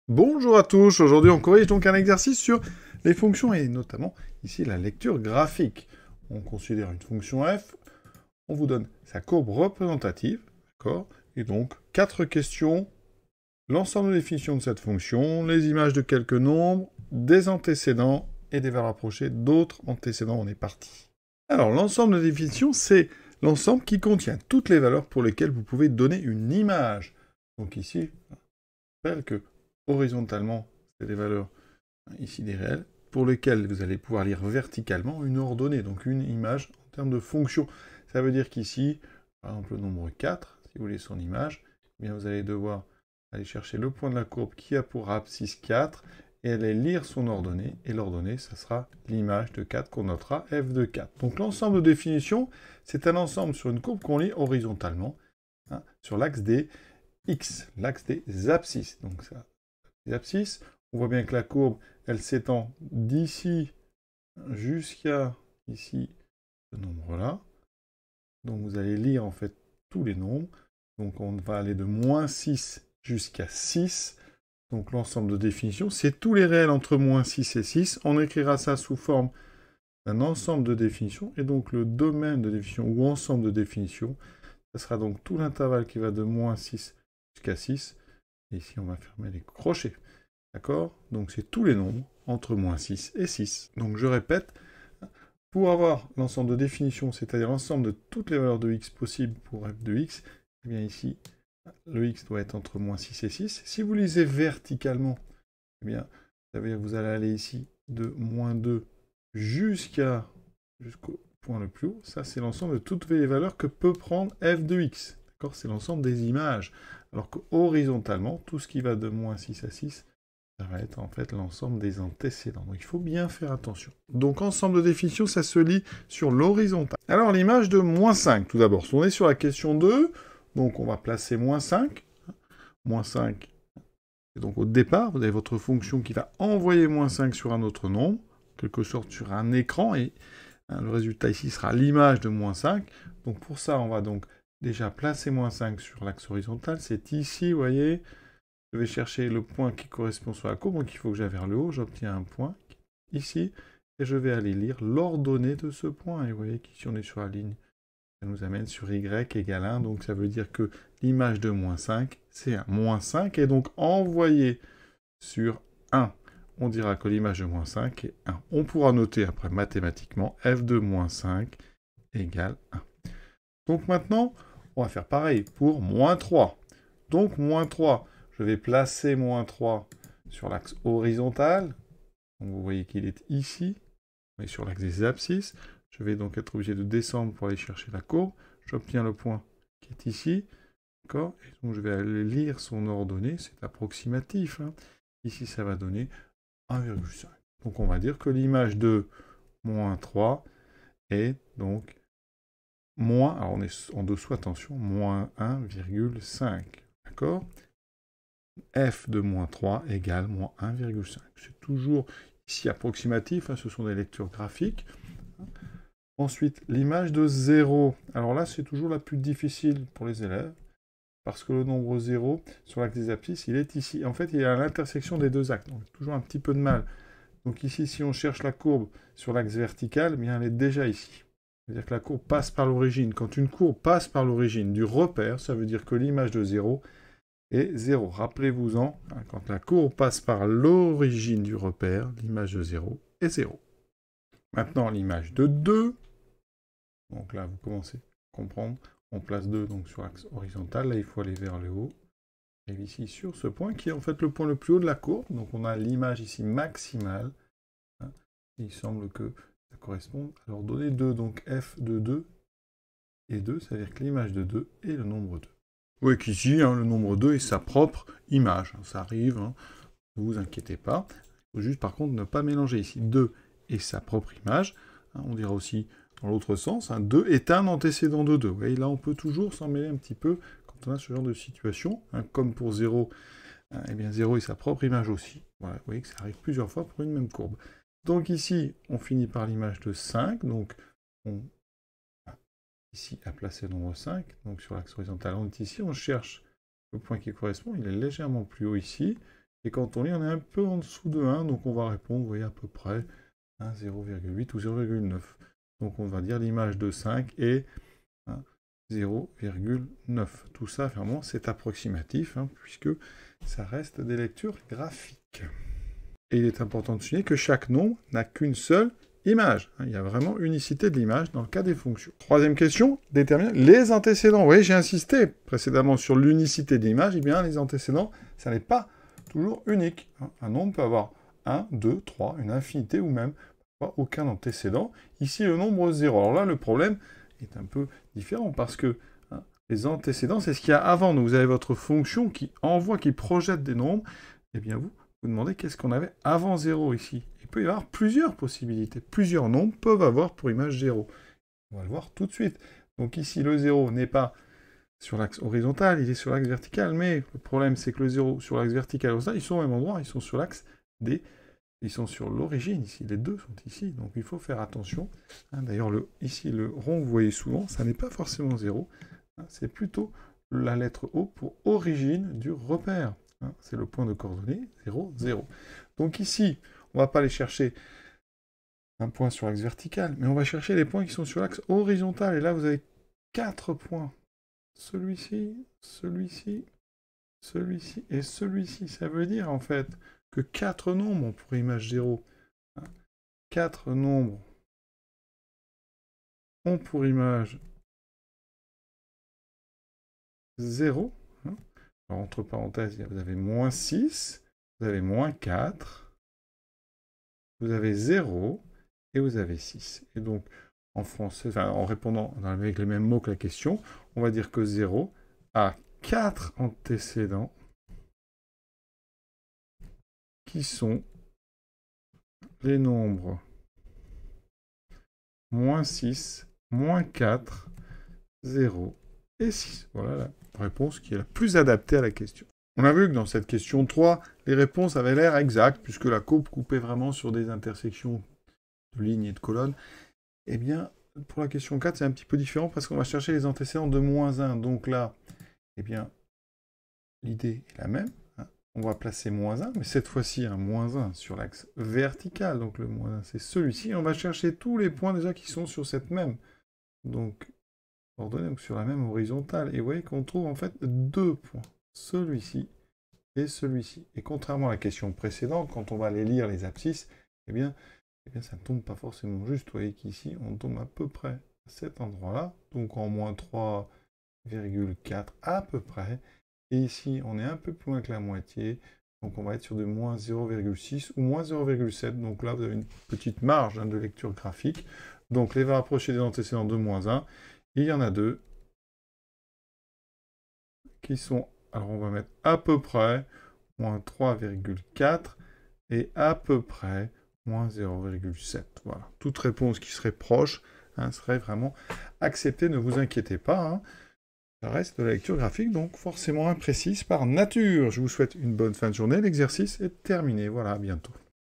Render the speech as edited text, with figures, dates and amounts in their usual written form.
Bonjour à tous, aujourd'hui on corrige donc un exercice sur les fonctions et notamment ici la lecture graphique. On considère une fonction f, on vous donne sa courbe représentative, d'accord? Et donc 4 questions, l'ensemble de définitions de cette fonction, les images de quelques nombres, des antécédents et des valeurs approchées d'autres antécédents, on est parti. Alors l'ensemble de définitions, c'est l'ensemble qui contient toutes les valeurs pour lesquelles vous pouvez donner une image. Donc ici, je rappelle que horizontalement, c'est des valeurs ici des réels, pour lesquels vous allez pouvoir lire verticalement une ordonnée, donc une image en termes de fonction. Ça veut dire qu'ici, par exemple le nombre 4, si vous voulez son image, eh bien vous allez devoir aller chercher le point de la courbe qui a pour abscisse 4, et aller lire son ordonnée, et l'ordonnée, ça sera l'image de 4 qu'on notera f de 4. Donc l'ensemble de définition, c'est un ensemble sur une courbe qu'on lit horizontalement, hein, sur l'axe des x, l'axe des abscisses. Donc ça, les abscisses, on voit bien que la courbe, elle s'étend d'ici jusqu'à ici, ce nombre-là. Donc vous allez lire en fait tous les nombres. Donc on va aller de moins 6 jusqu'à 6. Donc l'ensemble de définition, c'est tous les réels entre moins 6 et 6. On écrira ça sous forme d'un ensemble de définitions. Et donc le domaine de définition ou ensemble de définition, ça sera donc tout l'intervalle qui va de moins 6 jusqu'à 6. Et ici, on va fermer les crochets. D'accord? Donc c'est tous les nombres entre moins 6 et 6. Donc je répète, pour avoir l'ensemble de définitions, c'est-à-dire l'ensemble de toutes les valeurs de x possibles pour f de x, eh bien ici, le x doit être entre moins 6 et 6. Si vous lisez verticalement, eh bien, ça veut dire que vous allez aller ici de moins 2 jusqu'au point le plus haut. Ça, c'est l'ensemble de toutes les valeurs que peut prendre f de x. D'accord? C'est l'ensemble des images. Alors que horizontalement, tout ce qui va de moins 6 à 6, ça va être en fait l'ensemble des antécédents. Donc il faut bien faire attention. Donc ensemble de définitions, ça se lit sur l'horizontale. Alors l'image de moins 5, tout d'abord. On est sur la question 2, donc on va placer moins 5. Moins 5, et donc au départ, vous avez votre fonction qui va envoyer moins 5 sur un autre nombre, en quelque sorte sur un écran, et le résultat ici sera l'image de moins 5. Donc pour ça, on va donc déjà placer moins 5 sur l'axe horizontal. C'est ici, vous voyez, je vais chercher le point qui correspond sur la courbe, donc il faut que j'aille vers le haut, j'obtiens un point ici, et je vais aller lire l'ordonnée de ce point. Et vous voyez qu'ici on est sur la ligne, ça nous amène sur y égale 1, donc ça veut dire que l'image de moins 5, c'est un moins 5, et donc envoyé sur 1, on dira que l'image de moins 5 est 1. On pourra noter après mathématiquement f de moins 5 égale 1. Donc maintenant, on va faire pareil pour moins 3. Donc moins 3, je vais placer moins 3 sur l'axe horizontal. Donc vous voyez qu'il est ici, mais sur l'axe des abscisses. Je vais donc être obligé de descendre pour aller chercher la courbe. J'obtiens le point qui est ici. D'accord? Et donc je vais aller lire son ordonnée, c'est approximatif. Hein. Ici, ça va donner 1,5. Donc on va dire que l'image de moins 3 est donc moins, alors on est en dessous, attention, moins 1,5. D'accord? F de moins 3 égale moins 1,5. C'est toujours ici approximatif, hein, ce sont des lectures graphiques. Ensuite, l'image de 0. Alors là, c'est toujours la plus difficile pour les élèves, parce que le nombre 0, sur l'axe des abscisses, il est ici. En fait, il est à l'intersection des deux axes, donc toujours un petit peu de mal. Donc ici, si on cherche la courbe sur l'axe vertical, eh bien elle est déjà ici. C'est-à-dire que la courbe passe par l'origine. Quand une courbe passe par l'origine du repère, ça veut dire que l'image de 0 est 0. Rappelez-vous-en, hein, quand la courbe passe par l'origine du repère, l'image de 0 est 0. Maintenant, l'image de 2. Donc là, vous commencez à comprendre. On place 2 donc, sur l'axe horizontal. Là, il faut aller vers le haut. Et ici, sur ce point, qui est en fait le point le plus haut de la courbe. Donc on a l'image ici maximale. Hein. Il semble que ça correspond à l'ordonnée 2. Donc f de 2 et 2, ça veut dire que l'image de 2 est le nombre 2. Vous voyez qu'ici, hein, le nombre 2 est sa propre image. Ça arrive, hein, ne vous inquiétez pas. Il faut juste par contre ne pas mélanger ici 2 et sa propre image. Hein, on dira aussi dans l'autre sens, hein, 2 est un antécédent de 2. Vous voyez, là on peut toujours s'en mêler un petit peu quand on a ce genre de situation. Hein, comme pour 0, hein, eh bien 0 est sa propre image aussi. Voilà, vous voyez que ça arrive plusieurs fois pour une même courbe. Donc ici, on finit par l'image de 5. Donc on ici à placer le nombre 5. Donc sur l'axe horizontal, on est ici, on cherche le point qui correspond. Il est légèrement plus haut ici. Et quand on lit, on est un peu en dessous de 1, donc on va répondre, vous voyez, à peu près 0,8 ou 0,9. Donc on va dire l'image de 5 est 0,9. Tout ça, vraiment, c'est approximatif, puisque ça reste des lectures graphiques. Et il est important de souligner que chaque nombre n'a qu'une seule image. Il y a vraiment unicité de l'image dans le cas des fonctions. Troisième question, déterminer les antécédents. Vous voyez, j'ai insisté précédemment sur l'unicité de l'image. Eh bien, les antécédents, ça n'est pas toujours unique. Un nombre peut avoir 1, 2, 3, une infinité ou même pas aucun antécédent. Ici, le nombre 0. Alors là, le problème est un peu différent parce que les antécédents, c'est ce qu'il y a avant. Donc, vous avez votre fonction qui envoie, qui projette des nombres. Eh bien, vous demandez qu'est-ce qu'on avait avant 0 ici. Il peut y avoir plusieurs possibilités. Plusieurs nombres peuvent avoir pour image 0. On va le voir tout de suite. Donc ici, le 0 n'est pas sur l'axe horizontal, il est sur l'axe vertical. Mais le problème, c'est que le 0 sur l'axe vertical, ils sont au même endroit, ils sont sur l'axe des... Ils sont sur l'origine ici, les deux sont ici. Donc il faut faire attention. D'ailleurs, ici, le rond, vous voyez souvent, ça n'est pas forcément 0. C'est plutôt la lettre O pour origine du repère. C'est le point de coordonnée 0, 0. Donc ici, on ne va pas aller chercher un point sur l'axe vertical, mais on va chercher les points qui sont sur l'axe horizontal. Et là, vous avez 4 points. Celui-ci, celui-ci, celui-ci et celui-ci. Ça veut dire, en fait, que 4 nombres ont pour image 0. 4 nombres ont pour image 0. Alors, entre parenthèses, vous avez moins 6, vous avez moins 4, vous avez 0 et vous avez 6. Et donc, en français, en répondant avec les mêmes mots que la question, on va dire que 0 a 4 antécédents qui sont les nombres moins 6, moins 4, 0 et 6. Voilà la réponse qui est la plus adaptée à la question. On a vu que dans cette question 3, les réponses avaient l'air exactes, puisque la courbe coupait vraiment sur des intersections de lignes et de colonnes. Eh bien, pour la question 4, c'est un petit peu différent, parce qu'on va chercher les antécédents de moins 1. Donc là, eh bien, l'idée est la même. On va placer moins 1, mais cette fois-ci, un moins 1 sur l'axe vertical. Donc le moins 1, c'est celui-ci. Et on va chercher tous les points déjà qui sont sur cette même. Donc, ordonnée, donc sur la même horizontale. Et vous voyez qu'on trouve en fait 2 points. Celui-ci et celui-ci. Et contrairement à la question précédente, quand on va aller lire les abscisses, eh bien ça ne tombe pas forcément juste. Vous voyez qu'ici, on tombe à peu près à cet endroit-là. Donc en moins 3,4 à peu près. Et ici, on est un peu plus loin que la moitié. Donc on va être sur de moins 0,6 ou moins 0,7. Donc là, vous avez une petite marge de lecture graphique. Donc les va rapprocher des antécédents de moins 1. Il y en a 2 qui sont, alors on va mettre à peu près moins 3,4 et à peu près moins 0,7. Voilà. Toute réponse qui serait proche serait vraiment acceptée, ne vous inquiétez pas. Ça reste de la lecture graphique, donc forcément imprécise par nature. Je vous souhaite une bonne fin de journée. L'exercice est terminé. Voilà, à bientôt.